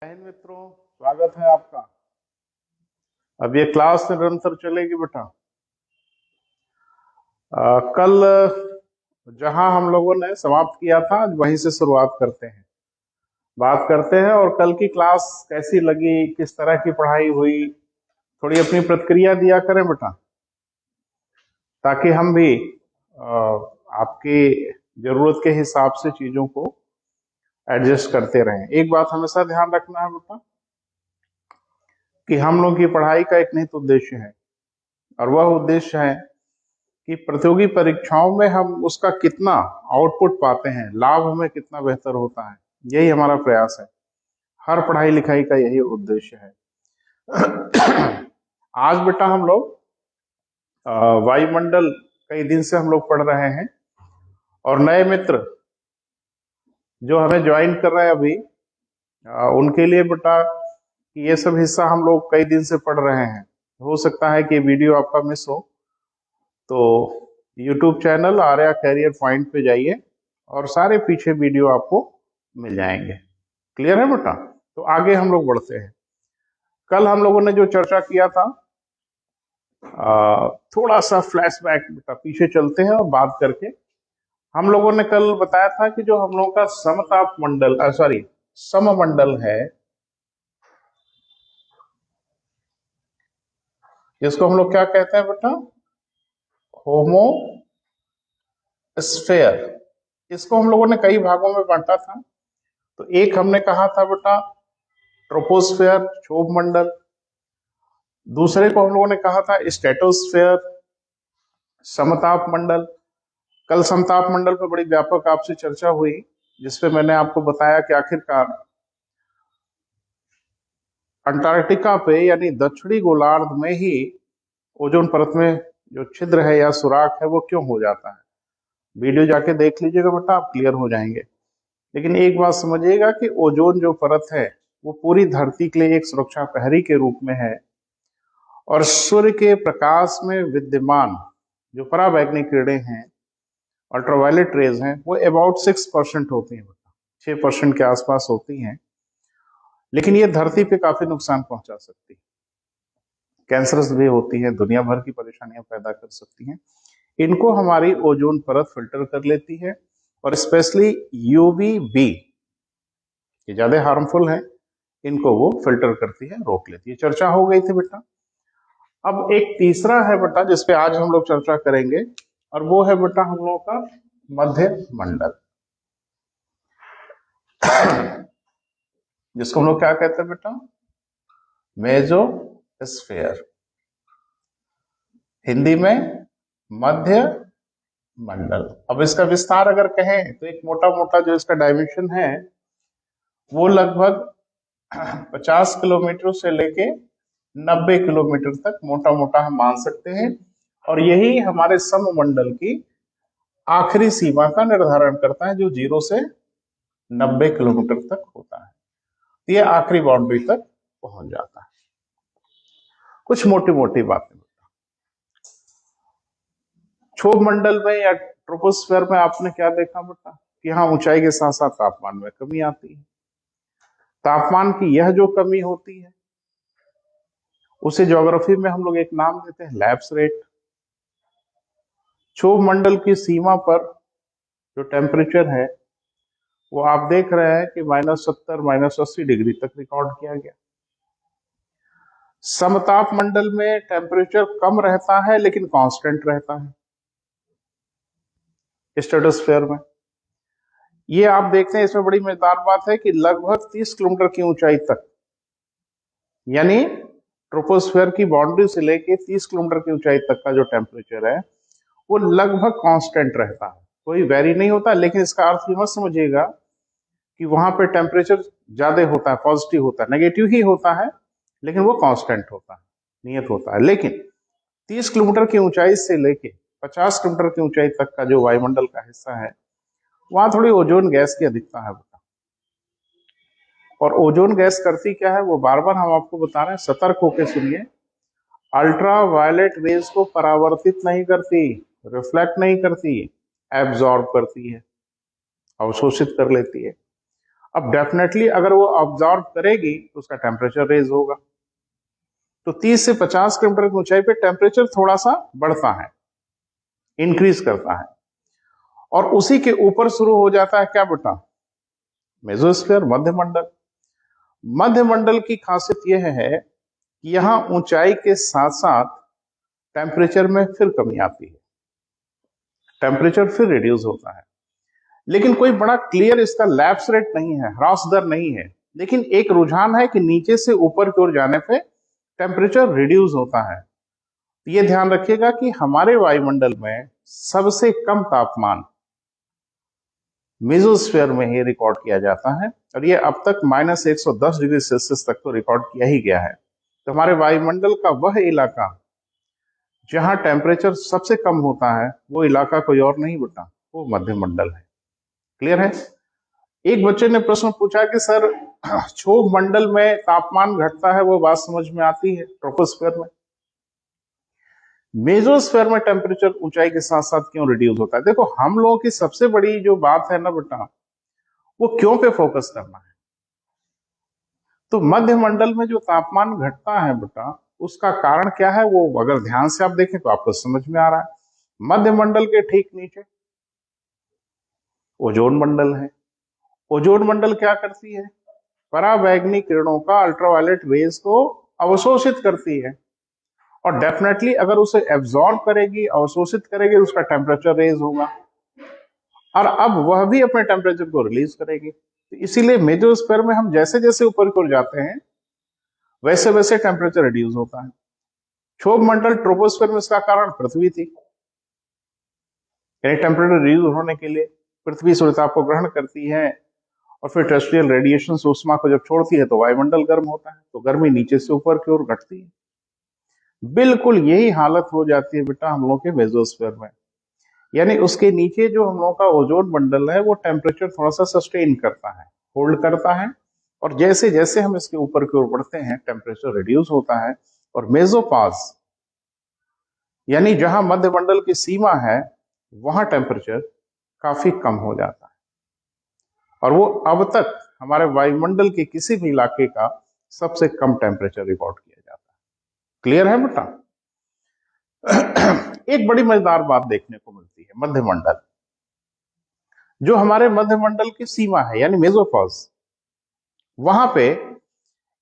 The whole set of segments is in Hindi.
जय हिंद मित्रों, स्वागत है आपका। अब ये क्लास निरंतर चलेगी बेटा। कल जहां हम लोगों ने समाप्त किया था आज वहीं से शुरुआत करते हैं, बात करते हैं। और कल की क्लास कैसी लगी, किस तरह की पढ़ाई हुई, थोड़ी अपनी प्रतिक्रिया दिया करें बेटा, ताकि हम भी आपकी जरूरत के हिसाब से चीजों को एडजस्ट करते रहें। एक बात हमेशा ध्यान रखना है बेटा कि हम लोग की पढ़ाई का एक निहित उद्देश्य है, और वह उद्देश्य है कि प्रतियोगी परीक्षाओं में हम उसका कितना आउटपुट पाते हैं, लाभ हमें कितना बेहतर होता है, यही हमारा प्रयास है। हर पढ़ाई लिखाई का यही उद्देश्य है। आज बेटा हम लोग वायुमंडल कई दिन से हम लोग पढ़ रहे हैं, और नए मित्र जो हमें ज्वाइन कर रहे हैं अभी, उनके लिए बेटा ये सब हिस्सा हम लोग कई दिन से पढ़ रहे हैं। हो सकता है कि वीडियो आपका मिस हो, तो YouTube channel Arya career point पे जाइए और सारे पीछे वीडियो आपको मिल जाएंगे। क्लियर है बेटा? तो आगे हम लोग बढ़ते हैं। कल हम लोगों ने जो चर्चा किया था, थोड़ा सा फ्लैशबैक बेटा पीछे चलते हैं और बात करके। हम लोगों ने कल बताया था कि जो हम लोगों का समताप मंडल सममंडल है, जिसको हम लोग क्या कहते हैं बेटा, होमोस्फेयर। इसको हम लोगों ने कई भागों में बांटा था। तो एक हमने कहा था बेटा ट्रोपोस्फेयर, क्षोभ मंडल। दूसरे को हम लोगों ने कहा था स्ट्रेटोस्फेयर, समताप मंडल। कल समताप मंडल पर बड़ी व्यापक आपसे चर्चा हुई, जिसपे मैंने आपको बताया कि आखिरकार अंटार्कटिका पे यानी दक्षिणी गोलार्ध में ही ओजोन परत में जो छिद्र है या सुराख है वो क्यों हो जाता है। वीडियो जाके देख लीजिएगा बेटा, आप क्लियर हो जाएंगे। लेकिन एक बात समझिएगा कि ओजोन जो परत है वो पूरी धरती के लिए एक सुरक्षा प्रहरी के रूप में है, और सूर्य के प्रकाश में विद्यमान जो पराबैंगनी किरणें हैं, अल्ट्रावायलेट रेज हैं, वो अबाउट 6% होती हैं, 6% के आसपास होती हैं। लेकिन ये धरती पे काफी नुकसान पहुंचा सकती है, कैंसरस भी होती है, दुनिया भर की परेशानियां पैदा कर सकती हैं। इनको हमारी ओजोन परत फिल्टर कर लेती है, और स्पेशली UVB ये ज्यादा हार्मफुल है, इनको वो फिल्टर करती है, रोक लेती है। चर्चा हो गई थी बेटा। अब एक तीसरा है बेटा जिसपे आज हम लोग चर्चा करेंगे, और वो है बेटा हम लोगों का मध्य मंडल, जिसको हम लोग क्या कहते हैं बेटा, मेसोस्फीयर, हिंदी में मध्य मंडल। अब इसका विस्तार अगर कहें तो एक मोटा मोटा जो इसका डायमेंशन है वो लगभग 50 किलोमीटर से लेके 90 किलोमीटर तक मोटा मोटा हम मान सकते हैं, और यही हमारे सममंडल की आखिरी सीमा का निर्धारण करता है, जो 0 से 90 किलोमीटर तक होता है। ये आखिरी बाउंड्री तक पहुंच जाता है। कुछ मोटी मोटी बातें। क्षोभ मंडल में या ट्रोपोस्फेयर में आपने क्या देखा बेटा कि यहाँ ऊंचाई के साथ साथ तापमान में कमी आती है। तापमान की यह जो कमी होती है उसे ज्योग्राफी में हम लोग एक नाम देते हैं लैप्स रेट। क्षोभ मंडल की सीमा पर जो टेम्परेचर है वो आप देख रहे हैं कि -70 -80 डिग्री तक रिकॉर्ड किया गया। समताप मंडल में टेम्परेचर कम रहता है लेकिन कांस्टेंट रहता है। स्ट्रेटोस्फेयर में ये आप देखते हैं, इसमें बड़ी मजेदार बात है कि लगभग 30 किलोमीटर की ऊंचाई तक, यानी ट्रोपोस्फेयर की बाउंड्री से लेके 30 किलोमीटर की ऊंचाई तक का जो टेम्परेचर है वो लगभग कांस्टेंट रहता है, कोई वेरी नहीं होता। लेकिन इसका अर्थ ये मत समझिएगा कि वहां पे टेम्परेचर ज्यादा होता है, पॉजिटिव होता है, नेगेटिव ही होता है, लेकिन वो कांस्टेंट होता है, नियत होता है। लेकिन 30 किलोमीटर की ऊंचाई से लेके 50 किलोमीटर की ऊंचाई तक का जो वायुमंडल का हिस्सा है वहां थोड़ी ओजोन गैस की अधिकता है बेटा। और ओजोन गैस करती क्या है वो बार बार हम आपको बता रहे हैं, सतर्क होकर सुनिए। अल्ट्रा वायलेट रेज को परावर्तित नहीं करती, रिफ्लेक्ट नहीं करती, एब्जॉर्ब करती है, अवशोषित कर लेती है। अब डेफिनेटली अगर वो ऑब्जॉर्व करेगी तो उसका टेम्परेचर रेज होगा। तो 30 से 50 किलोमीटर की ऊंचाई पे टेम्परेचर थोड़ा सा बढ़ता है, इंक्रीज करता है। और उसी के ऊपर शुरू हो जाता है क्या बेटा? मेसोस्फीयर, मध्यमंडल। मध्यमंडल की खासियत यह है कि यहां ऊंचाई के साथ साथ टेम्परेचर में फिर कमी आती है, टेम्परेचर फिर रिड्यूस होता है। लेकिन कोई बड़ा क्लियर इसका लैप्स रेट नहीं है, ह्रास दर नहीं है, लेकिन एक रुझान है कि नीचे से ऊपर की ओर जाने पे टेम्परेचर रिड्यूस होता है। तो ये ध्यान रखिएगा कि हमारे वायुमंडल में सबसे कम तापमान मेसोस्फीयर में ही रिकॉर्ड किया जाता है, और ये अब तक -110 डिग्री सेल्सियस तक तो रिकॉर्ड किया ही गया है। तो हमारे वायुमंडल का वह इलाका जहां टेम्परेचर सबसे कम होता है, वो इलाका कोई और नहीं बेटा, वो मध्यमंडल है। क्लियर है? एक बच्चे ने प्रश्न पूछा कि सर क्षोभ मंडल में तापमान घटता है, वो बात समझ में आती है, ट्रोपोस्फीयर में। मेसोस्फीयर में टेम्परेचर ऊंचाई के साथ साथ क्यों रिड्यूस होता है? देखो, हम लोगों की सबसे बड़ी जो बात है ना बेटा, वो क्यों पे फोकस करना है। तो मध्यमंडल में जो तापमान घटता है बेटा, उसका कारण क्या है, वो अगर ध्यान से आप देखें तो आपको समझ में आ रहा है। मध्यमंडल के ठीक नीचे ओजोन मंडल है। ओजोन मंडल क्या करती है? पराबैंगनी किरणों का, अल्ट्रावायलेट रेज को अवशोषित करती है, और डेफिनेटली अगर उसे एब्जॉर्ब करेगी, अवशोषित करेगी, तो उसका टेम्परेचर रेज होगा, और अब वह भी अपने टेम्परेचर को रिलीज करेगी। तो इसीलिए मेसोस्फीयर में हम जैसे जैसे ऊपर की ओर जाते हैं, वैसे वैसे टेम्परेचर रिड्यूस होता है। क्षोभ मंडल, ट्रोपोस्फीयर में इसका कारण पृथ्वी थी, यानी टेम्परेचर रिड्यूस होने के लिए पृथ्वी सूर्यताप को ग्रहण करती है, और फिर टेरेस्ट्रियल रेडिएशन ऊष्मा को जब छोड़ती है तो वायुमंडल गर्म होता है, तो गर्मी नीचे से ऊपर की ओर घटती है। बिल्कुल यही हालत हो जाती है बेटा हम लोग के मेसोस्फीयर में, यानी उसके नीचे जो हम लोग का ओजोन मंडल है, वो टेम्परेचर थोड़ा सा सस्टेन करता है, होल्ड करता है, और जैसे जैसे हम इसके ऊपर की ओर बढ़ते हैं टेम्परेचर रिड्यूस होता है, और मेसोपाज यानी जहां मध्यमंडल की सीमा है, वहां टेम्परेचर काफी कम हो जाता है, और वो अब तक हमारे वायुमंडल के किसी भी इलाके का सबसे कम टेम्परेचर रिकॉर्ड किया जाता है। क्लियर है बेटा? एक बड़ी मजेदार बात देखने को मिलती है, मध्यमंडल जो हमारे मध्यमंडल की सीमा है, यानी मेसोपॉज, वहां पे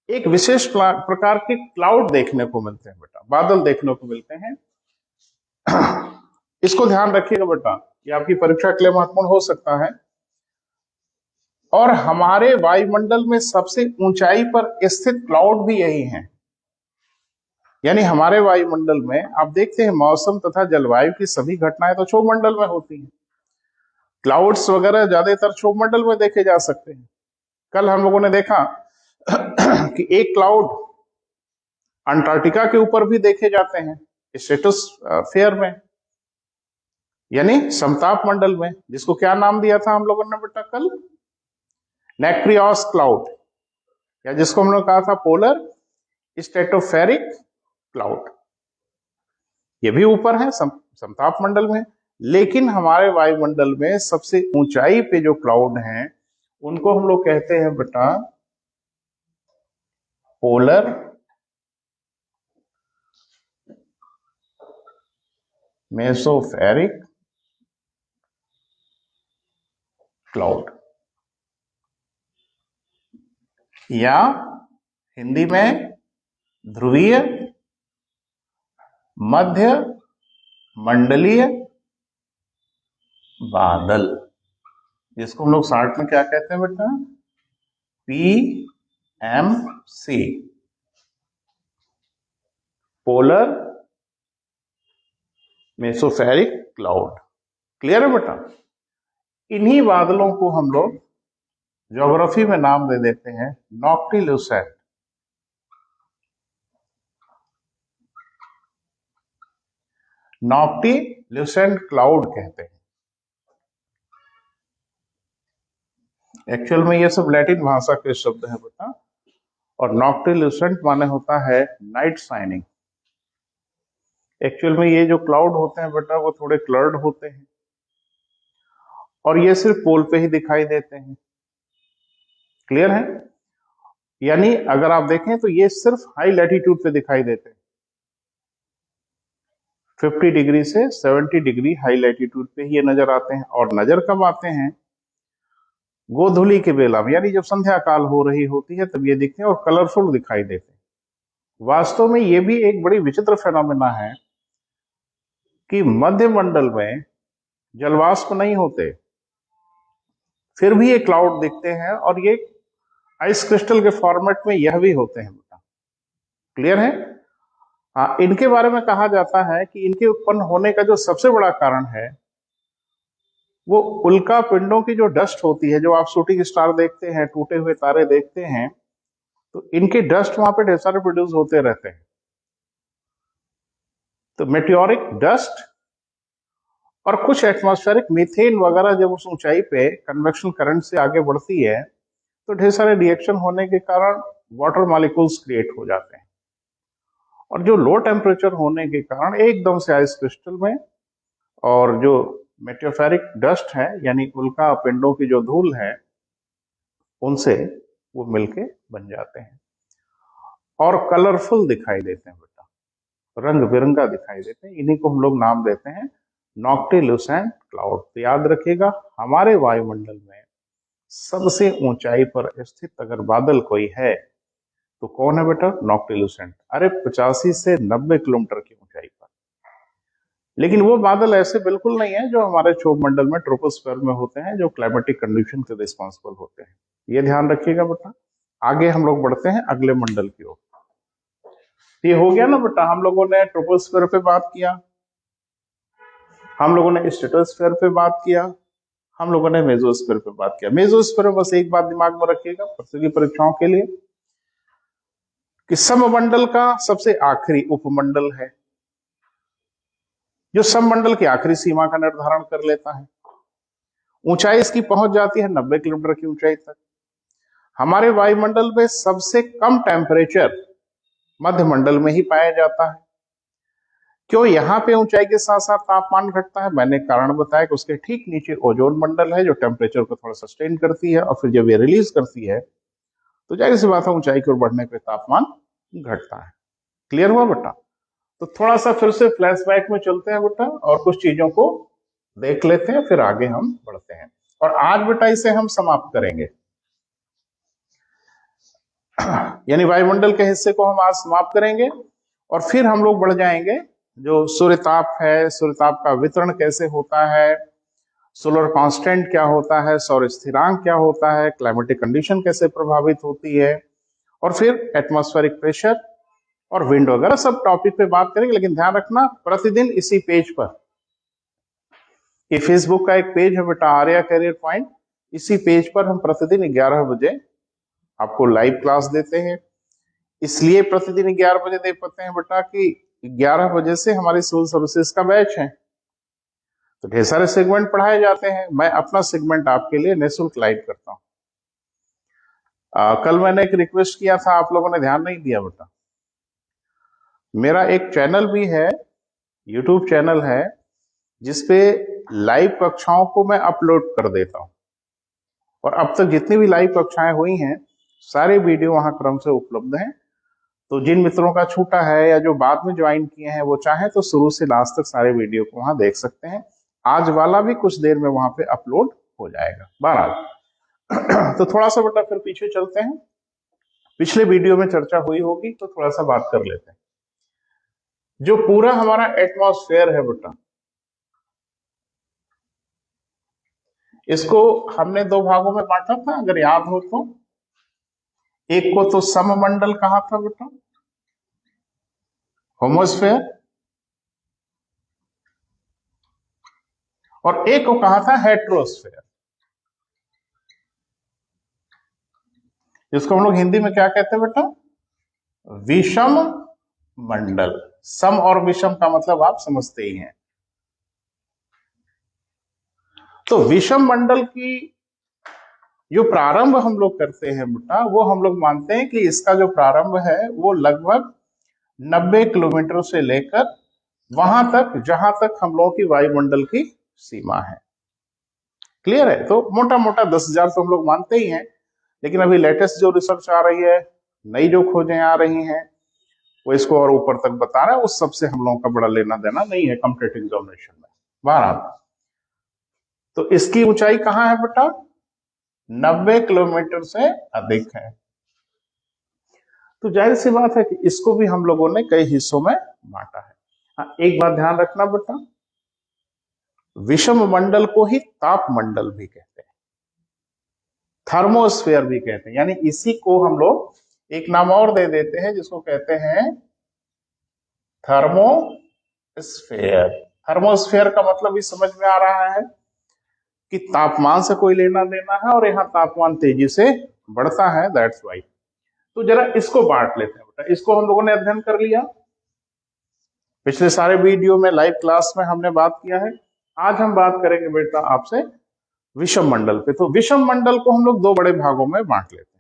एक विशेष प्रकार के क्लाउड देखने को मिलते हैं बेटा, बादल देखने को मिलते हैं। इसको ध्यान रखिएगा बेटा, ये आपकी परीक्षा के लिए महत्वपूर्ण हो सकता है। और हमारे वायुमंडल में सबसे ऊंचाई पर स्थित क्लाउड भी यही है, यानी हमारे वायुमंडल में आप देखते हैं मौसम तथा जलवायु की सभी घटनाएं तो क्षोभ मंडल में होती हैं। क्लाउड्स वगैरह ज्यादातर क्षोभ मंडल में देखे जा सकते हैं। कल हम लोगों ने देखा कि एक क्लाउड अंटार्कटिका के ऊपर भी देखे जाते हैं, स्ट्रेटोस्फीयर में, यानी समताप मंडल में, जिसको क्या नाम दिया था हम लोगों ने बेटा कल? नेक्रियोस क्लाउड, या जिसको हम लोग कहा था पोलर स्ट्रेटोस्फेरिक क्लाउड। ये भी ऊपर है समताप मंडल में, लेकिन हमारे वायुमंडल में सबसे ऊंचाई पे जो क्लाउड हैं, उनको हम लोग कहते हैं बेटा पोलर मेसोस्फेरिक क्लाउड, या हिंदी में ध्रुवीय मध्य मंडलीय बादल, जिसको हम लोग शॉर्ट में क्या कहते हैं बेटा? PMC, polar mesospheric cloud. Clear है बेटा? इन्हीं बादलों को हम लोग ज्योग्राफी में नाम दे देते हैं नॉक्टिल्यूसेंट। नॉक्टिल्यूसेंट क्लाउड कहते हैं। एक्चुअल में ये सब लैटिन भाषा के शब्द हैं बेटा, और नॉक्टिल्यूसेंट माने होता है नाइट शाइनिंग। एक्चुअल में ये जो क्लाउड होते हैं बेटा, वो थोड़े क्लर्ड होते हैं, और ये सिर्फ पोल पे ही दिखाई देते हैं। क्लियर है? यानी अगर आप देखें तो ये सिर्फ हाई लैटिट्यूड पे दिखाई देते हैं, 50 डिग्री से 70 डिग्री हाई लैटिट्यूड पे ही ये नजर आते हैं। और नजर कब आते हैं? गोधूली के बेला में, यानी जब संध्या काल हो रही होती है तब ये दिखते हैं और कलरफुल दिखाई देते हैं। वास्तव में ये भी एक बड़ी विचित्र फेनोमेना है कि मध्य मंडल में जलवाष्प नहीं होते, फिर भी ये क्लाउड दिखते हैं, और ये आइस क्रिस्टल के फॉर्मेट में यह भी होते हैं बेटा। क्लियर है? हाँ, इनके बारे में कहा जाता है कि इनके उत्पन्न होने का जो सबसे बड़ा कारण है वो उल्का पिंडों की जो डस्ट होती है, जो आप शूटिंग स्टार देखते हैं, टूटे हुए तारे देखते हैं, तो इनके डस्ट वहां पे ढेर सारे प्रोड्यूस होते रहते हैं। तो मेटियोरिक डस्ट और कुछ एटमॉस्फेरिक मीथेन वगैरह जब उस ऊंचाई पे कन्वेक्शन करंट से आगे बढ़ती है तो ढेर सारे रिएक्शन होने के कारण वाटर मॉलिक्यूल्स क्रिएट हो जाते हैं, और जो लो टेम्परेचर होने के कारण एकदम से आइस क्रिस्टल में और जो मेटियोफेरिक डस्ट है यानी उल्का पिंडों की जो धूल है उनसे वो मिलके बन जाते हैं और कलरफुल दिखाई देते हैं बेटा, रंग बिरंगा दिखाई देते हैं। इन्हीं को हम लोग नाम देते हैं नॉक्टिल्यूसेंट क्लाउड। तो याद रखिएगा, हमारे वायुमंडल में सबसे ऊंचाई पर स्थित अगर बादल कोई है तो कौन है बेटा? नॉक्टिल्यूसेंट। अरे 85 से 90 किलोमीटर की ऊंचाई पर। लेकिन वो बादल ऐसे बिल्कुल नहीं है जो हमारे क्षोभमंडल में ट्रोपोस्फीयर में होते हैं, जो क्लाइमेटिक कंडीशन के रिस्पॉन्सिबल होते हैं। ये ध्यान रखिएगा बेटा। आगे हम लोग बढ़ते हैं अगले मंडल की ओर। ये हो गया ना बेटा, हम लोगों ने ट्रोपोस्फीयर पे बात किया, हम लोगों ने स्ट्रेटोस्फीयर पे बात किया, हम लोगों ने मेसोस्फीयर पे बात किया। मेसोस्फीयर में बस एक बात दिमाग में रखिएगा प्रतियोगी परीक्षाओं के लिए कि सममंडल का सबसे आखिरी उपमंडल है, जो सममंडल की आखिरी सीमा का निर्धारण कर लेता है। ऊंचाई इसकी पहुंच जाती है 90 किलोमीटर की ऊंचाई तक। हमारे वायुमंडल में सबसे कम टेम्परेचर मध्यमंडल में ही पाया जाता है। क्यों यहाँ पे ऊंचाई के साथ साथ तापमान घटता है? मैंने कारण बताया कि उसके ठीक नीचे ओजोन मंडल है जो टेम्परेचर को थोड़ा सस्टेन करती है, और फिर जब ये रिलीज करती है तो जाहिर सी बात है ऊंचाई की ओर बढ़ने पे तापमान घटता है। क्लियर हुआ बेटा? तो थोड़ा सा फिर से फ्लैशबैक में चलते हैं बेटा और कुछ चीजों को देख लेते हैं, फिर आगे हम बढ़ते हैं। और आज बेटा इसे हम समाप्त करेंगे, यानी वायुमंडल के हिस्से को हम आज समाप्त करेंगे और फिर हम लोग बढ़ जाएंगे जो सूर्यताप है, सूर्यताप का वितरण कैसे होता है, सोलर कांस्टेंट क्या होता है, सौर स्थिरांक क्या होता है, क्लाइमेटिक कंडीशन कैसे प्रभावित होती है, और फिर एटमॉस्फेरिक प्रेशर और विंड वगैरह सब टॉपिक पे बात करेंगे। लेकिन ध्यान रखना प्रतिदिन इसी पेज पर, ये फेसबुक का एक पेज है बेटा आर्या कैरियर पॉइंट, इसी पेज पर हम प्रतिदिन 11 बजे आपको लाइव क्लास देते हैं। इसलिए प्रतिदिन 11 बजे दे पाते हैं बेटा कि 11 बजे से हमारी सिविल सर्विसेज का बैच है, तो ढेर सारे सेगमेंट पढ़ाए जाते हैं। मैं अपना सेगमेंट आपके लिए निःशुल्क लाइव करता हूँ। कल मैंने एक रिक्वेस्ट किया था, आप लोगों ने ध्यान नहीं दिया बेटा। मेरा एक चैनल भी है, यूट्यूब चैनल है, जिसपे लाइव कक्षाओं को मैं अपलोड कर देता हूं, और अब तक जितनी भी लाइव कक्षाएं हुई हैं सारे वीडियो वहां क्रम से उपलब्ध हैं। तो जिन मित्रों का छूटा है या जो बाद में ज्वाइन किए हैं वो चाहे तो शुरू से लास्ट तक सारे वीडियो को वहां देख सकते हैं। आज वाला भी कुछ देर में वहां पे अपलोड हो जाएगा। बहरहाल तो थोड़ा सा बेटा फिर पीछे चलते हैं, पिछले वीडियो में चर्चा हुई होगी तो थोड़ा सा बात कर लेते हैं। जो पूरा हमारा एटमॉस्फेयर है बेटा, इसको हमने दो भागों में बांटा था अगर याद हो तो। एक को तो सममंडल कहा था बेटा, होमोस्फेयर, और एक को कहा था हेट्रोस्फेयर, जिसको हम लोग हिंदी में क्या कहते हैं बेटा? विषम मंडल। सम और विषम का मतलब आप समझते ही हैं। तो विषम मंडल की जो प्रारंभ हम लोग करते हैं बेटा, वो हम लोग मानते हैं कि इसका जो प्रारंभ है वो लगभग 90 किलोमीटर से लेकर वहां तक जहां तक हम लोगों की वायुमंडल की सीमा है। क्लियर है? तो मोटा मोटा 10,000 तो हम लोग मानते ही हैं, लेकिन अभी लेटेस्ट जो रिसर्च आ रही है, नई जो खोजें आ रही हैं, वो इसको और ऊपर तक बता रहा है। उस सबसे हम लोगों का बड़ा लेना देना नहीं है कॉम्पिटिटिव एग्जामिनेशन में। बहरहाल, तो इसकी ऊंचाई कहाँ है बेटा? 90 किलोमीटर से अधिक है। तो जाहिर सी बात है कि इसको भी हम लोगों ने कई हिस्सों में बांटा है। हाँ, एक बात ध्यान रखना बेटा, विषम मंडल को ही ताप मंडल भी कहते हैं, थर्मोस्फेयर भी कहते हैं। यानी इसी को हम लोग एक नाम और दे देते हैं जिसको कहते हैं थर्मोस्फेयर। थर्मोस्फेयर का मतलब भी समझ में आ रहा है कि तापमान से कोई लेना देना है, और यहाँ तापमान तेजी से बढ़ता है, दैट्स वाई। तो जरा इसको बांट लेते हैं बेटा। इसको हम लोगों ने अध्ययन कर लिया, पिछले सारे वीडियो में, लाइव क्लास में हमने बात किया है। आज हम बात करेंगे बेटा आपसे विषम मंडल पे। तो विषम मंडल को हम लोग दो बड़े भागों में बांट लेते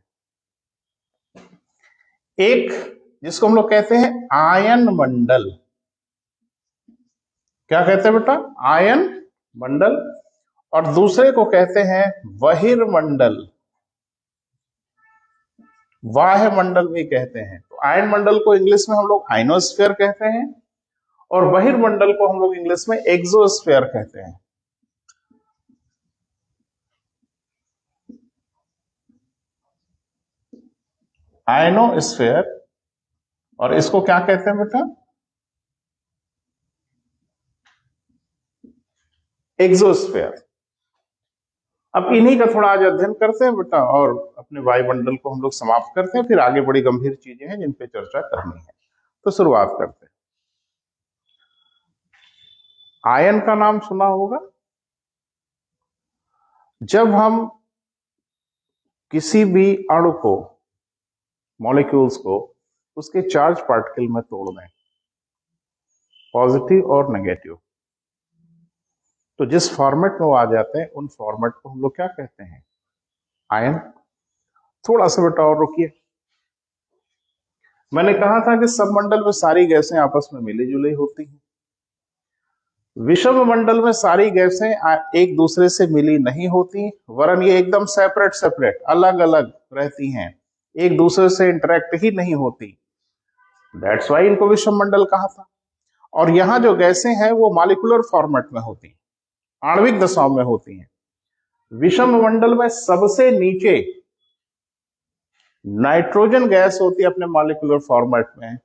हैं। एक जिसको हम लोग कहते हैं आयन मंडल। क्या कहते हैं बेटा? आयन मंडल। और दूसरे को कहते हैं बहिर्मंडल, बाह्य मंडल भी कहते हैं। तो आयन मंडल को इंग्लिश में हम लोग आइनोस्फीयर कहते हैं, और बहिर्मंडल को हम लोग इंग्लिश में एक्सोस्फीयर कहते हैं। आयनोस्फीयर, और इसको क्या कहते हैं बेटा? एक्सोस्फीयर। अब इन्हीं का थोड़ा आज अध्ययन करते हैं बेटा, और अपने वायुमंडल को हम लोग समाप्त करते हैं। फिर आगे बड़ी गंभीर चीजें हैं जिन पे चर्चा करनी है। तो शुरुआत करते हैं। आयन का नाम सुना होगा। जब हम किसी भी अणु को, मॉलिक्यूल्स को, उसके चार्ज पार्टिकल में तोड़ दें, पॉजिटिव और नेगेटिव, तो जिस फॉर्मेट में वो आ जाते हैं उन फॉर्मेट को हम लोग क्या कहते हैं? आयन। थोड़ा सा बेटा और रुकिए। मैंने कहा था कि सबमंडल में सारी गैसें आपस में मिली जुली होती हैं। विषम मंडल में सारी गैसें एक दूसरे से मिली नहीं होती, वरन ये एकदम सेपरेट सेपरेट, अलग अलग रहती हैं, एक दूसरे से इंटरेक्ट ही नहीं होती। दैट्स वाई इनको विषम मंडल कहा था। और यहाँ जो गैसें हैं वो मॉलिक्यूलर फॉर्मेट में होती हैं, आणविक दशाओं में होती हैं। विषम मंडल में सबसे नीचे नाइट्रोजन गैस होती है अपने मॉलिक्यूलर फॉर्मेट में,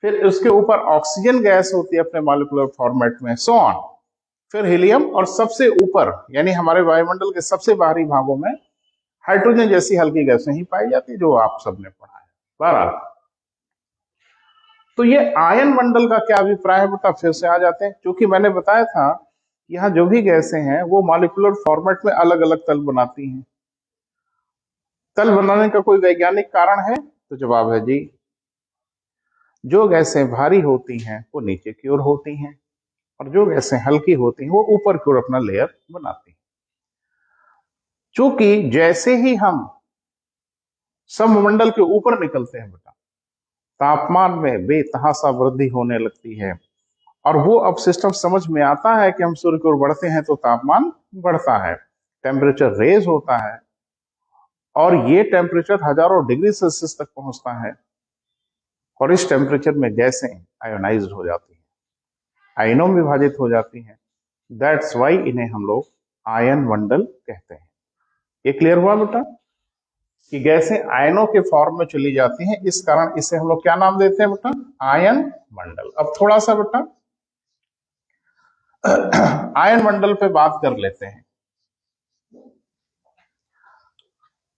फिर उसके ऊपर ऑक्सीजन गैस होती है अपने मॉलिक्यूलर फॉर्मेट में, सो ऑन, फिर हीलियम, और सबसे ऊपर यानी हमारे वायुमंडल के सबसे बाहरी भागों में हाइड्रोजन जैसी हल्की गैसें ही पाई जाती, जो आप सबने पढ़ा है। बहरहाल, तो ये आयन मंडल का क्या अभिप्राय है बेटा? फिर से आ जाते हैं। क्योंकि मैंने बताया था यहाँ जो भी गैसें हैं वो मॉलिक्यूलर फॉर्मेट में अलग अलग तल बनाती हैं। तल बनाने का कोई वैज्ञानिक कारण है? तो जवाब है जी, जो गैसें भारी होती हैं वो नीचे की ओर होती हैं, और जो गैसें हल्की होती हैं वो ऊपर की ओर अपना लेयर बनाती हैं। चूंकि जैसे ही हम सममंडल के ऊपर निकलते हैं बेटा, तापमान में बेतहाशा वृद्धि होने लगती है, और वो अब सिस्टम समझ में आता है कि हम सूर्य की ओर बढ़ते हैं तो तापमान बढ़ता है, टेम्परेचर रेज होता है, और ये टेम्परेचर हजारों डिग्री सेल्सियस तक पहुंचता है, और इस टेम्परेचर में गैसें आयोनाइज्ड हो जाती हैं, आयनों में विभाजित हो जाती हैं। दैट्स वाई इन्हें हम लोग आयन मंडल कहते हैं। ये क्लियर हुआ बेटा कि गैसें आयनों के फॉर्म में चली जाती हैं, इस कारण इसे हम लोग क्या नाम देते हैं बेटा? आयन मंडल। अब थोड़ा सा बेटा आयन मंडल पे बात कर लेते हैं।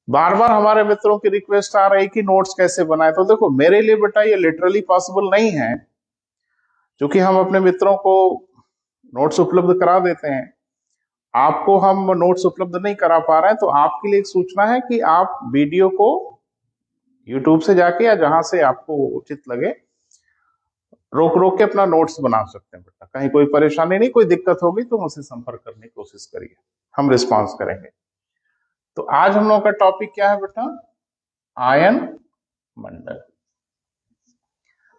बार बार हमारे मित्रों की रिक्वेस्ट आ रही कि नोट्स कैसे बनाए। तो देखो, मेरे लिए बेटा ये लिटरली पॉसिबल नहीं है, क्योंकि हम अपने मित्रों को नोट्स उपलब्ध करा देते हैं, आपको हम नोट्स उपलब्ध नहीं करा पा रहे हैं। तो आपके लिए एक सूचना है कि आप वीडियो को यूट्यूब से जाके या जहां से आपको उचित लगे रोक रोक के अपना नोट्स बना सकते हैं बेटा। कहीं कोई परेशानी नहीं, कोई दिक्कत होगी तो मुझसे संपर्क करने की कोशिश करिए, हम रिस्पॉन्स करेंगे। तो आज हम लोगों का टॉपिक क्या है बेटा? आयन मंडल,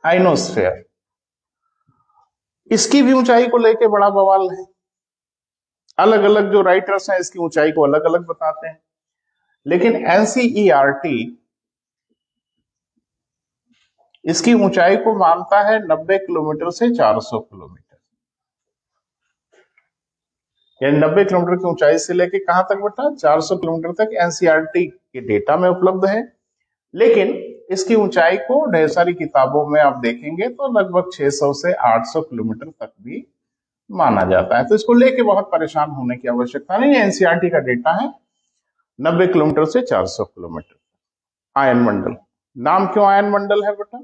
आइनोस्फेयर। इसकी भी ऊंचाई को लेके बड़ा बवाल है। अलग अलग जो राइटर्स हैं इसकी ऊंचाई को अलग अलग बताते हैं, लेकिन एनसीईआरटी इसकी ऊंचाई को मानता है 90 किलोमीटर से 400 किलोमीटर, यानी 90 किलोमीटर की ऊंचाई से लेके कहां तक बेटा, 400 किलोमीटर तक एनसीईआरटी के डेटा में उपलब्ध है। लेकिन इसकी ऊंचाई को ढेर सारी किताबों में आप देखेंगे तो लगभग 600 से 800 किलोमीटर तक भी माना जाता है। तो इसको लेके बहुत परेशान होने की आवश्यकता नहीं है, एनसीईआरटी का डेटा है 90 किलोमीटर से 400 किलोमीटर। आयन मंडल, नाम क्यों आयन मंडल है बेटा,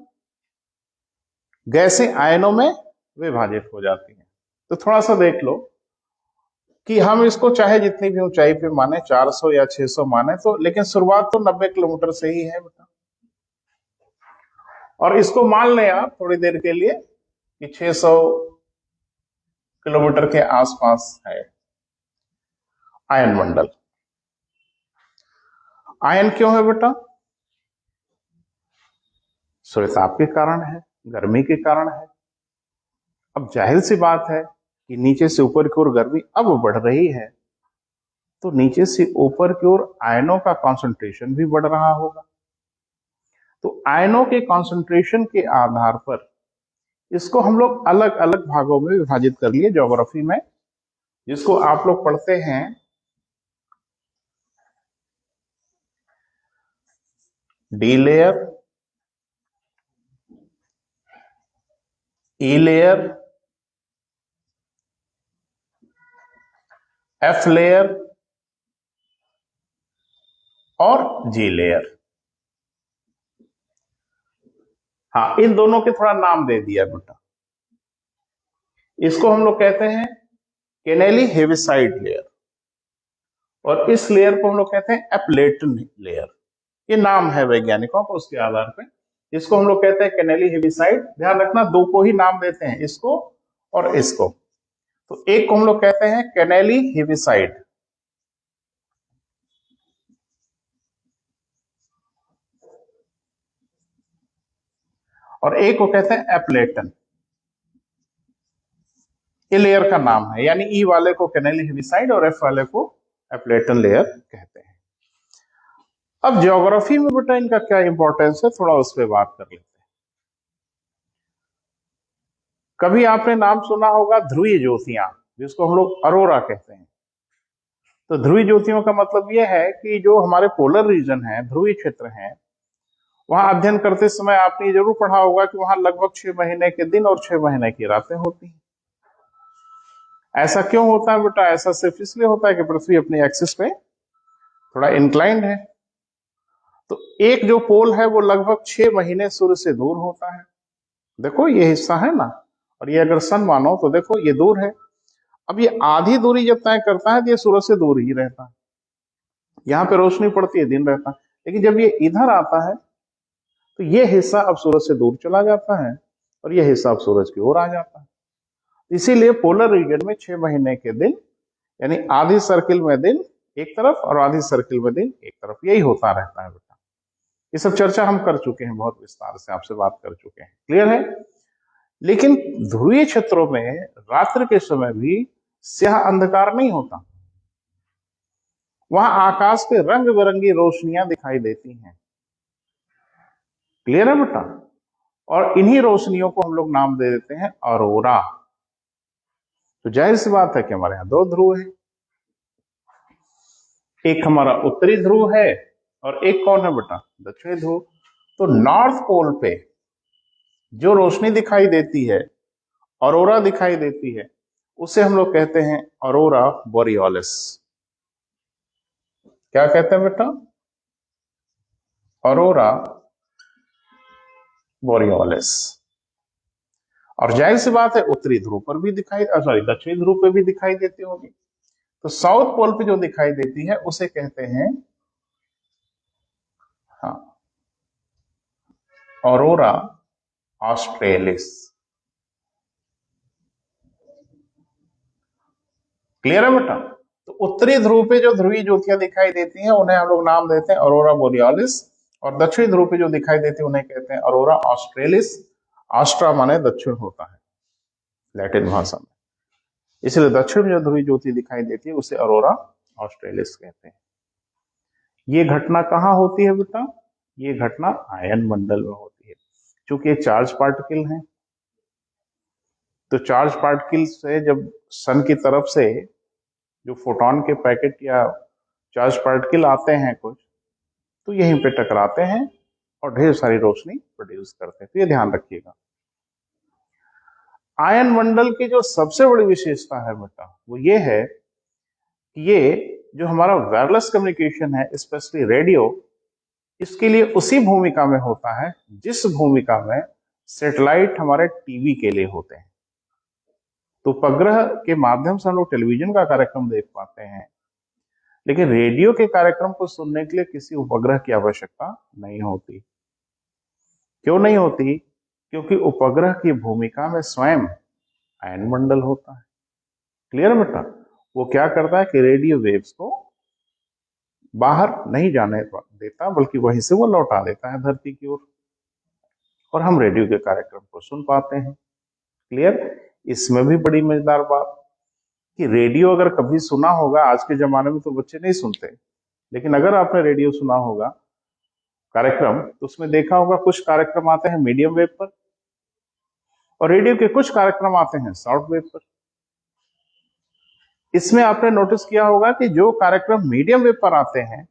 गैसें आयनों में विभाजित हो जाती हैं। तो थोड़ा सा देख लो कि हम इसको चाहे जितनी भी ऊंचाई पे माने, 400 या 600 माने, तो लेकिन शुरुआत तो 90 किलोमीटर से ही है बेटा। और इसको मान लें आप थोड़ी देर के लिए कि 600 किलोमीटर के आसपास है आयन मंडल। आयन क्यों है बेटा, सूर्यताप के कारण है, गर्मी के कारण है। अब जाहिर सी बात है कि नीचे से ऊपर की ओर गर्मी अब बढ़ रही है, तो नीचे से ऊपर की ओर आयनों का कंसंट्रेशन भी बढ़ रहा होगा। तो आयनों के कंसंट्रेशन के आधार पर इसको हम लोग अलग अलग भागों में विभाजित कर लिए ज्योग्राफी में, जिसको आप लोग पढ़ते हैं डी लेयर, ई लेयर, एफ लेयर और जी लेयर। हाँ, इन दोनों के थोड़ा नाम दे दिया बेटा। इसको हम लोग कहते हैं केनेली हेविसाइड लेयर, और इस लेयर को हम लोग कहते हैं एप्लेटन लेयर। ये नाम है वैज्ञानिकों को, उसके आधार पर इसको हम लोग कहते हैं केनेली हेविसाइड। ध्यान रखना, दो को ही नाम देते हैं, इसको और इसको। तो एक को हम लोग कहते हैं केनेली हेविसाइड, और एक को कहते हैं एप्लेटन। ये लेयर का नाम है, यानी ई वाले को केनेली हेविसाइड और एफ वाले को एप्लेटन लेयर कहते हैं। अब ज्योग्राफी में बेटा इनका क्या इंपॉर्टेंस है, थोड़ा उस पर बात कर लेते हैं। कभी आपने नाम सुना होगा ध्रुवीय ज्योतियां, जिसको हम लोग अरोरा कहते हैं। तो ध्रुवीय ज्योतियों का मतलब यह है कि जो हमारे पोलर रीजन है, ध्रुवीय क्षेत्र है, वहां अध्ययन करते समय आपने ये जरूर पढ़ा होगा कि वहां लगभग 6 महीने के दिन और 6 महीने की रातें होती हैं। ऐसा क्यों होता है बेटा, ऐसा सिर्फ इसलिए होता है कि पृथ्वी अपनी एक्सिस पे थोड़ा इंक्लाइंड है। तो एक जो पोल है वो लगभग 6 महीने सूर्य से दूर होता है। देखो ये हिस्सा है ना, और ये अगर सन मानो तो देखो ये दूर है। अब ये आधी दूरी जब तय करता है तो ये सूरज से दूर ही रहता है, यहाँ पे रोशनी पड़ती है, दिन रहता है। लेकिन जब ये इधर आता है तो ये हिस्सा अब सूरज से दूर चला जाता है और ये हिस्सा अब सूरज की ओर आ जाता है। इसीलिए पोलर रीजन में 6 महीने के दिन, यानी आधी सर्किल में दिन एक तरफ और आधी सर्किल में दिन एक तरफ, यही होता रहता है बेटा। ये सब चर्चा हम कर चुके हैं, बहुत विस्तार से आपसे बात कर चुके हैं, क्लियर है। लेकिन ध्रुवीय क्षेत्रों में रात्रि के समय भी स्याह अंधकार नहीं होता, वहां आकाश पे रंग बिरंगी रोशनियां दिखाई देती हैं, क्लियर है बेटा। और इन्हीं रोशनियों को हम लोग नाम दे देते हैं अरोरा। तो जाहिर सी बात है कि हमारे यहाँ दो ध्रुव है, एक हमारा उत्तरी ध्रुव है और एक कौन है बेटा, दक्षिणी ध्रुव। तो नॉर्थ पोल पे जो रोशनी दिखाई देती है, अरोरा दिखाई देती है, उसे हम लोग कहते हैं अरोरा बोरियोलिस। क्या कहते हैं बेटा, अरोरा बोरियोलिस। और जाहिर सी बात है उत्तरी ध्रुव पर भी दिखाई, सॉरी दक्षिणी ध्रुव पे भी दिखाई देती होगी। तो साउथ पोल पे जो दिखाई देती है उसे कहते हैं, हाँ, अरोरा ऑस्ट्रेलिस। क्लियर है बेटा। तो उत्तरी ध्रुव पे जो ध्रुवीय ज्योतियां दिखाई देती हैं उन्हें हम लोग नाम देते हैं अरोरा बोरियोलिस, और दक्षिणी ध्रुव पे जो दिखाई देती है उन्हें कहते हैं अरोरा ऑस्ट्रेलिस। ऑस्ट्रा माने दक्षिण होता है लैटिन भाषा में, इसलिए दक्षिण में जो ध्रुवीय ज्योति दिखाई देती है उसे अरोरा ऑस्ट्रेलिस कहते हैं। ये घटना कहाँ होती है बेटा? ये घटना आयन मंडल में होती है। क्योंकि ये चार्ज पार्टिकल हैं, तो चार्ज पार्टिकल से जब सन की तरफ से जो फोटोन के पैकेट या चार्ज पार्टिकल आते हैं कुछ, तो यहीं पे टकराते हैं और ढेर सारी रोशनी प्रोड्यूस करते हैं। तो ये ध्यान रखिएगा। आयन मंडल की जो सबसे बड़ी विशेषता है बेटा, वो ये है कि ये जो हमारा वायरलेस कम्युनिकेशन है, स्पेशली रेडियो, इसके लिए उसी भूमिका में होता है जिस भूमिका में सैटेलाइट हमारे टीवी के लिए होते हैं। तो उपग्रह के माध्यम से हम लोग टेलीविजन का कार्यक्रम देख पाते हैं, लेकिन रेडियो के कार्यक्रम को सुनने के लिए किसी उपग्रह की आवश्यकता नहीं होती। क्यों नहीं होती? क्योंकि उपग्रह की भूमिका में स्वयं आयन मंडल होता है। क्लियर बेटा? वो क्या करता है कि रेडियो वेव्स को बाहर नहीं जाने देता, बल्कि वहीं से वो लौटा देता है धरती की ओर, और हम रेडियो के कार्यक्रम को सुन पाते हैं। क्लियर? इसमें भी बड़ी मजेदार बात कि रेडियो अगर कभी सुना होगा, आज के जमाने में तो बच्चे नहीं सुनते, लेकिन अगर आपने रेडियो सुना होगा कार्यक्रम, तो उसमें देखा होगा कुछ कार्यक्रम आते हैं मीडियम वेव पर, और रेडियो के कुछ कार्यक्रम आते हैं शॉर्ट वेव पर। इसमें आपने नोटिस किया होगा कि जो कार्यक्रम मीडियम वेव पर आते हैं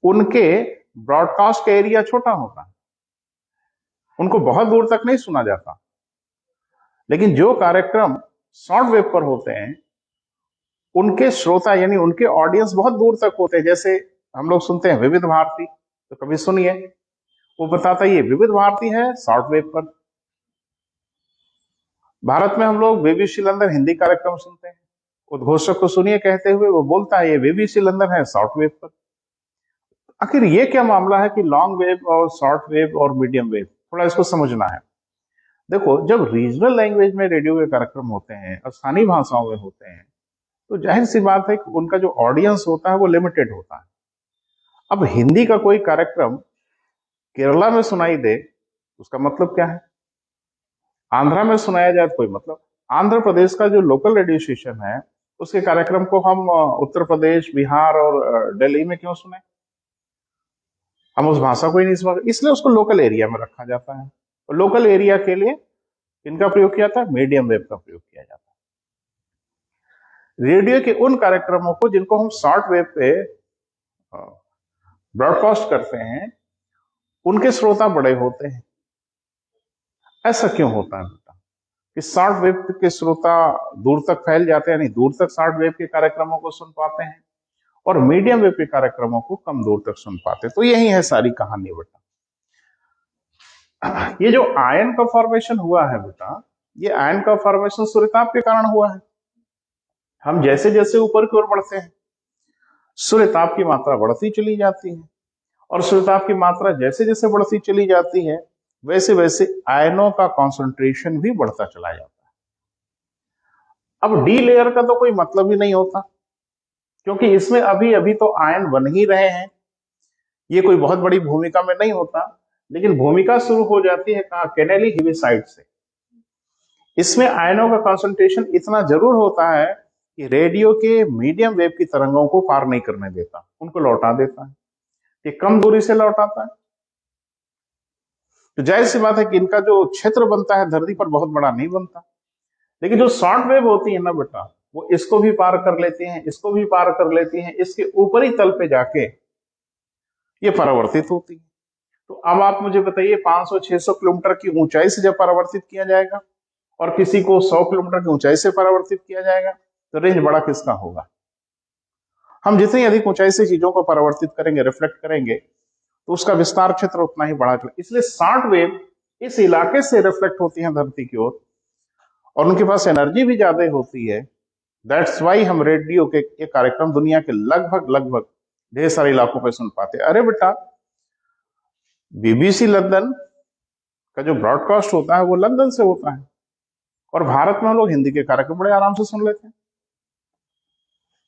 उनके ब्रॉडकास्ट का एरिया छोटा होता है, उनको बहुत दूर तक नहीं सुना जाता। लेकिन जो कार्यक्रम शॉर्ट वेव पर होते हैं उनके श्रोता यानी उनके ऑडियंस बहुत दूर तक होते हैं। जैसे हम लोग सुनते हैं विविध भारती, तो कभी सुनिए, वो बताता है ये विविध भारती है शॉर्ट वेव पर। भारत में हम लोग बीबीसी लंदन हिंदी कार्यक्रम सुनते हैं, उद्घोषक को सुनिए कहते हुए वो बोलता है ये बीबीसी लंदन है शॉर्ट वेव पर। आखिर ये क्या मामला है कि लॉन्ग वेव और शॉर्ट वेव और मीडियम वेव? थोड़ा इसको समझना है। देखो, जब रीजनल लैंग्वेज में रेडियो के कार्यक्रम होते हैं और स्थानीय भाषाओं में होते हैं, तो जाहिर सी बात है कि उनका जो ऑडियंस होता है वो लिमिटेड होता है। अब हिंदी का कोई कार्यक्रम केरला में सुनाई दे, उसका मतलब क्या है? आंध्रा में सुनाया जाए तो कोई मतलब। आंध्र प्रदेश का जो लोकल रेडियो स्टेशन है, उसके कार्यक्रम को हम उत्तर प्रदेश, बिहार और दिल्ली में क्यों सुने? हम उस भाषा को ही नहीं समझ, इसलिए उसको लोकल एरिया में रखा जाता है। और लोकल एरिया के लिए इनका प्रयोग किया जाता है, मीडियम वेव का प्रयोग किया जाता है। रेडियो के उन कार्यक्रमों को जिनको हम शॉर्ट वेव पे ब्रॉडकास्ट करते हैं, उनके श्रोता बड़े होते हैं। ऐसा क्यों होता है बेटा कि शॉर्ट वेव के श्रोता दूर तक फैल जाते हैं, यानी दूर तक शॉर्ट वेव के कार्यक्रमों को सुन पाते हैं, और मीडियम वेव के कार्यक्रमों को कम दूर तक सुन पाते हैं? तो यही है सारी कहानी बेटा। ये जो आयन का फॉर्मेशन हुआ है बेटा, ये आयन का फॉर्मेशन सूर्यताप के कारण हुआ है। हम जैसे जैसे ऊपर की ओर बढ़ते हैं, सूर्यताप की मात्रा बढ़ती चली जाती है, और सूर्यताप की मात्रा जैसे जैसे बढ़ती चली जाती है, वैसे वैसे आयनों का कॉन्सेंट्रेशन भी बढ़ता चला जाता है। अब डी लेयर का तो कोई मतलब ही नहीं होता, क्योंकि इसमें अभी अभी तो आयन बन ही रहे हैं। ये कोई बहुत बड़ी भूमिका में नहीं होता, लेकिन भूमिका शुरू हो जाती है कहा? केनेली हिविसाइड से। इसमें आयनों का कॉन्सेंट्रेशन इतना जरूर होता है कि रेडियो के मीडियम वेव की तरंगों को पार नहीं करने देता, उनको लौटा देता है। ये कम दूरी से लौटाता है, तो जाहिर सी बात है कि इनका जो क्षेत्र बनता है धरती पर बहुत बड़ा नहीं बनता। लेकिन जो शॉर्ट वेव होती है ना बेटा, वो इसको भी पार कर लेती हैं, इसको भी पार कर लेती हैं, इसके ऊपरी तल पे जाके ये परावर्तित होती है। तो अब आप मुझे बताइए, 500-600 किलोमीटर की ऊंचाई से जब परावर्तित किया जाएगा और किसी को 100 किलोमीटर की ऊंचाई से परावर्तित किया जाएगा, तो रेंज बड़ा किसका होगा? हम जितनी अधिक ऊंचाई से चीजों को परावर्तित करेंगे, रिफ्लेक्ट करेंगे, तो उसका विस्तार क्षेत्र उतना ही बड़ा। इसलिए शॉर्ट वेव इस इलाके से रिफ्लेक्ट होती है धरती की ओर, और उनके पास एनर्जी भी ज्यादा होती है। दैट्स वाई हम रेडियो के ये कार्यक्रम दुनिया के लगभग लगभग ढेर सारे इलाकों पे सुन पाते हैं। अरे बेटा, बीबीसी लंदन का जो ब्रॉडकास्ट होता है वो लंदन से होता है, और भारत में हम लोग हिंदी के कार्यक्रम बड़े आराम से सुन लेते हैं,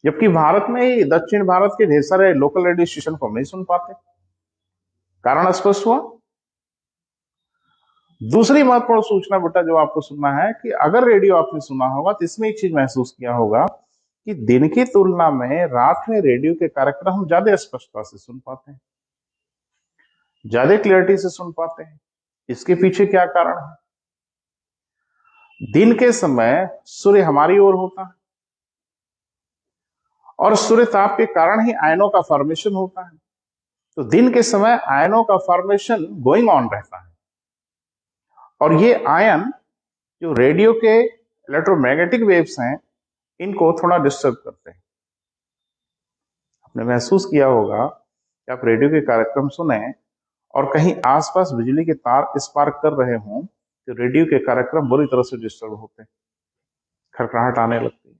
जबकि भारत में ही दक्षिण भारत के ढेर सारे लोकल रेडियो स्टेशन को हम नहीं सुन पाते। कारण स्पष्ट हुआ। दूसरी महत्वपूर्ण सूचना बेटा जो आपको सुनना है कि अगर रेडियो आपने सुना होगा तो इसमें एक चीज महसूस किया होगा कि दिन की तुलना में रात में रेडियो के कार्यक्रम हम ज्यादा स्पष्टता से सुन पाते हैं, ज्यादा क्लियरिटी से सुन पाते हैं। इसके पीछे क्या कारण है? दिन के समय सूर्य हमारी ओर होता है और सूर्य ताप के कारण ही आयनों का फॉर्मेशन होता है। तो दिन के समय आयनों का फॉर्मेशन गोइंग ऑन रहता है और ये आयन जो रेडियो के इलेक्ट्रोमैग्नेटिक वेव्स हैं इनको थोड़ा डिस्टर्ब करते हैं। आपने महसूस किया होगा कि आप रेडियो के कार्यक्रम सुने और कहीं आसपास बिजली के तार स्पार्क कर रहे हों तो रेडियो के कार्यक्रम बुरी तरह से डिस्टर्ब होते हैं, खड़खड़ाहट आने लगती है।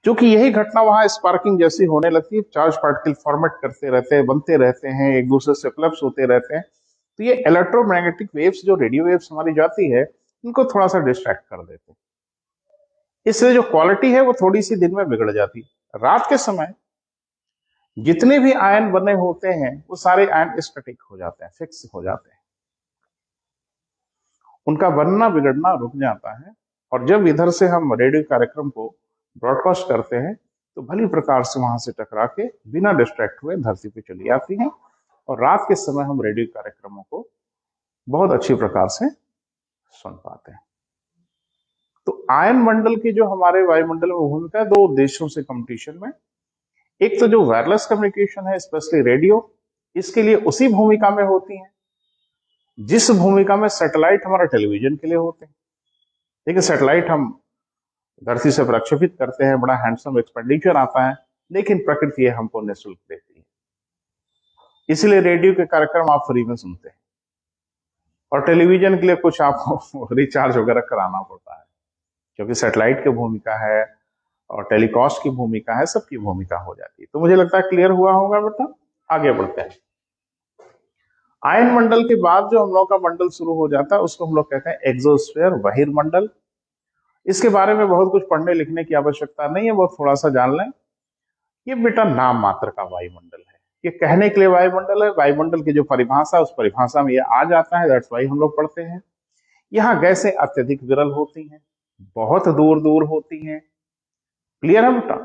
क्योंकि यही घटना वहां स्पार्किंग जैसी होने लगती है, चार्ज पार्टिकल फॉर्मेट करते रहते हैं, बनते रहते हैं, एक दूसरे से क्लब्स होते रहते हैं। तो ये इलेक्ट्रोमैग्नेटिक वेव्स जो रेडियो वेव्स हमारी जाती है इनको थोड़ा सा डिस्ट्रैक्ट कर देते हैं। इसलिए जो क्वालिटी है वो थोड़ी सी दिन में बिगड़ जाती है। रात के समय जितने भी आयन बने होते हैं वो सारे आयन स्टैटिक हो जाते हैं, फिक्स हो जाते हैं, उनका बनना बिगड़ना रुक जाता है। और जब इधर से हम रेडियो कार्यक्रम को ब्रॉडकास्ट करते हैं तो भली प्रकार से वहां से टकरा के बिना डिस्ट्रैक्ट हुए धरती पे चली आती हैं और रात के समय हम रेडियो कार्यक्रमों को बहुत अच्छी प्रकार से सुन पाते हैं। तो आयन मंडल की जो हमारे वायुमंडल में भूमिका है, दो उद्देश्यों से कंपटीशन में। एक तो जो वायरलेस कम्युनिकेशन है, स्पेशली रेडियो, इसके लिए उसी भूमिका में होती है जिस भूमिका में सैटेलाइट हमारा टेलीविजन के लिए होते हैं। देखिए, सैटेलाइट हम धरती से प्रक्षेपित करते हैं, बड़ा हैंडसम एक्सपेंडिचर आता है, लेकिन प्रकृति हमको निःशुल्क देती है। इसलिए रेडियो के कार्यक्रम आप फ्री में सुनते हैं और टेलीविजन के लिए कुछ आपको रिचार्ज वगैरह कराना पड़ता है, क्योंकि सैटेलाइट की भूमिका है और टेलीकास्ट की भूमिका है, सबकी भूमिका हो जाती है। तो मुझे लगता है क्लियर हुआ होगा बेटा। आगे बढ़ते हैं। आयन मंडल के बाद जो हम लोग का मंडल शुरू हो जाता है उसको हम लोग कहते हैं एक्सोस्फीयर, बहिर्मंडल। इसके बारे में बहुत कुछ पढ़ने लिखने की आवश्यकता नहीं है, बहुत थोड़ा सा जान लें। ये बेटा नाम मात्र का वायुमंडल है, ये कहने के लिए वायुमंडल है। वायुमंडल की जो परिभाषा उस परिभाषा में ये आ जाता है, दैट्स वाई हम लोग पढ़ते हैं। यहाँ गैसें अत्यधिक विरल होती हैं, बहुत दूर दूर होती हैं। क्लियर है बेटा?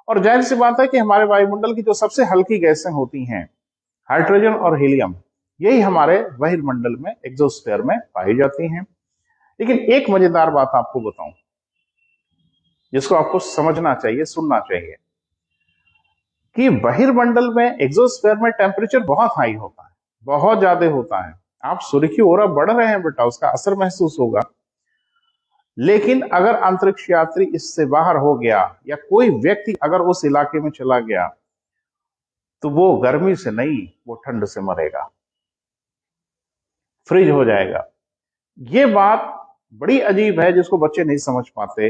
और जाहिर सी बात है कि हमारे वायुमंडल की जो सबसे हल्की गैसें होती हैं, हाइड्रोजन और हीलियम, यही हमारे बहिर्मंडल में एक्सोस्फीयर में पाई जाती हैं। लेकिन एक मजेदार बात आपको बताऊं जिसको आपको समझना चाहिए, सुनना चाहिए, कि बहिर्मंडल में एक्सोस्फीयर में टेम्परेचर बहुत हाई होता है, बहुत ज्यादा होता है। आप सूर्य की ओर बढ़ रहे हैं बेटा, उसका असर महसूस होगा। लेकिन अगर अंतरिक्ष यात्री इससे बाहर हो गया या कोई व्यक्ति अगर उस इलाके में चला गया तो वो गर्मी से नहीं, वो ठंड से मरेगा, फ्रीज हो जाएगा। ये बात बड़ी अजीब है जिसको बच्चे नहीं समझ पाते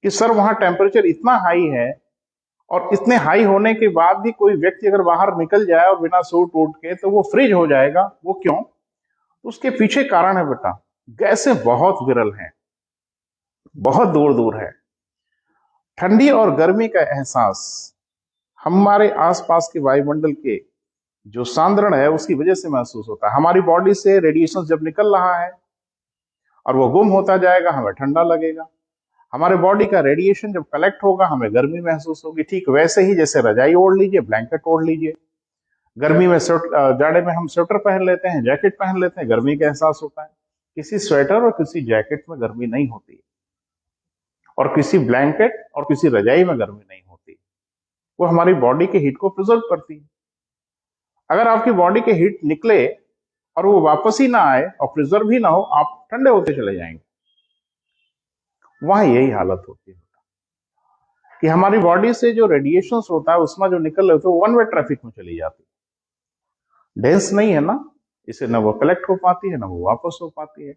कि सर वहां टेम्परेचर इतना हाई है और इतने हाई होने के बाद भी कोई व्यक्ति अगर बाहर निकल जाए और बिना सूट वूट के तो वो फ्रीज हो जाएगा। वो क्यों? उसके पीछे कारण है बेटा, गैसें बहुत विरल हैं, बहुत दूर दूर है। ठंडी और गर्मी का एहसास हमारे आसपास के वायुमंडल के जो सांद्रण है उसकी वजह से महसूस होता है। हमारी बॉडी से रेडिएशन जब निकल रहा है और वो गुम होता जाएगा, हमें ठंडा लगेगा। हमारे बॉडी का रेडिएशन जब कलेक्ट होगा हमें गर्मी महसूस होगी। ठीक वैसे ही जैसे रजाई ओढ़ लीजिए, ब्लैंकेट ओढ़ लीजिए, गर्मी में जाड़े में हम स्वेटर पहन लेते हैं, जैकेट पहन लेते हैं, गर्मी का एहसास होता है। किसी स्वेटर और किसी जैकेट में गर्मी नहीं होती और किसी ब्लैंकेट और किसी रजाई में गर्मी नहीं होती। वो हमारी बॉडी के हीट को प्रिजर्व करती है। अगर आपकी बॉडी के हीट निकले और वो वापस ही ना आए और प्रिजर्व ही ना हो, आप ठंडे होते चले जाएंगे। वहां यही हालत होती है कि हमारी बॉडी से जो रेडिएशन होता है उसमें जो निकल रहे होते हैं वन वे ट्रैफिक में चली जाती है, डेंस नहीं है ना, इसे ना वो कलेक्ट हो पाती है ना वो वापस हो पाती है,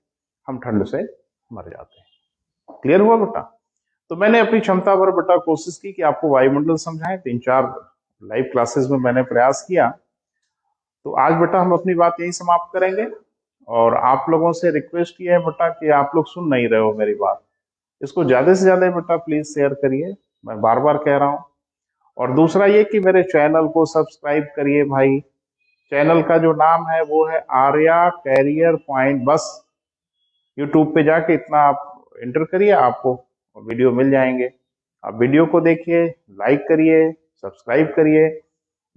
हम ठंड से मर जाते हैं। क्लियर हुआ बेटा? तो मैंने अपनी क्षमता भर बेटा कोशिश की कि आपको वायुमंडल समझाएं। 3-4 लाइव क्लासेस में मैंने प्रयास किया। तो आज बेटा हम अपनी बात यही समाप्त करेंगे और आप लोगों से रिक्वेस्ट ये है बेटा कि आप लोग सुन नहीं रहे हो मेरी बात, इसको ज्यादा से ज्यादा बेटा प्लीज शेयर करिए, मैं बार बार कह रहा हूं। और दूसरा ये कि मेरे चैनल को सब्सक्राइब करिए भाई। चैनल का जो नाम है वो है आर्या कैरियर पॉइंट। बस यूट्यूब पे जाके इतना आप एंटर करिए, आपको वीडियो मिल जाएंगे। आप वीडियो को देखिए, लाइक करिए, सब्सक्राइब करिए,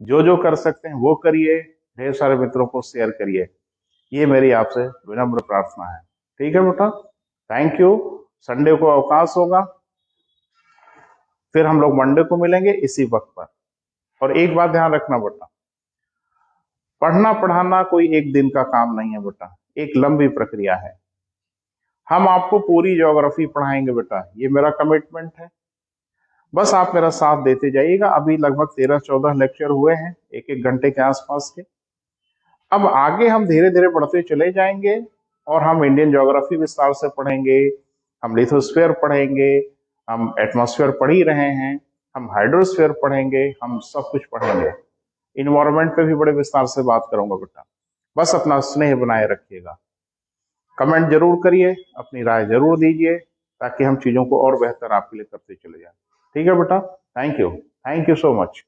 जो जो कर सकते हैं वो करिए, ढेर सारे मित्रों को शेयर करिए। ये मेरी आपसे विनम्र प्रार्थना है। ठीक है बेटा, थैंक यू। संडे को अवकाश होगा, फिर हम लोग मंडे को मिलेंगे इसी वक्त पर। और एक बात ध्यान रखना बेटा, पढ़ना पढ़ाना कोई एक दिन का काम नहीं है बेटा, एक लंबी प्रक्रिया है। हम आपको पूरी ज्योग्राफी पढ़ाएंगे बेटा, ये मेरा कमिटमेंट है। बस आप मेरा साथ देते जाइएगा। अभी लगभग 13-14 लेक्चर हुए हैं, एक एक घंटे के आसपास के। अब आगे हम धीरे धीरे बढ़ते चले जाएंगे और हम इंडियन ज्योग्राफी विस्तार से पढ़ेंगे, हम लिथोस्फीयर पढ़ेंगे, हम एटमॉस्फेयर पढ़ ही रहे हैं, हम हाइड्रोस्फीयर पढ़ेंगे, हम सब कुछ पढ़ेंगे। इन्वायरमेंट पे भी बड़े विस्तार से बात करूंगा बेटा। बस अपना स्नेह बनाए रखिएगा। कमेंट जरूर करिए, अपनी राय जरूर दीजिए, ताकि हम चीजों को और बेहतर आपके लिए करते चले जाएं। ठीक है बेटा, थैंक यू सो मच।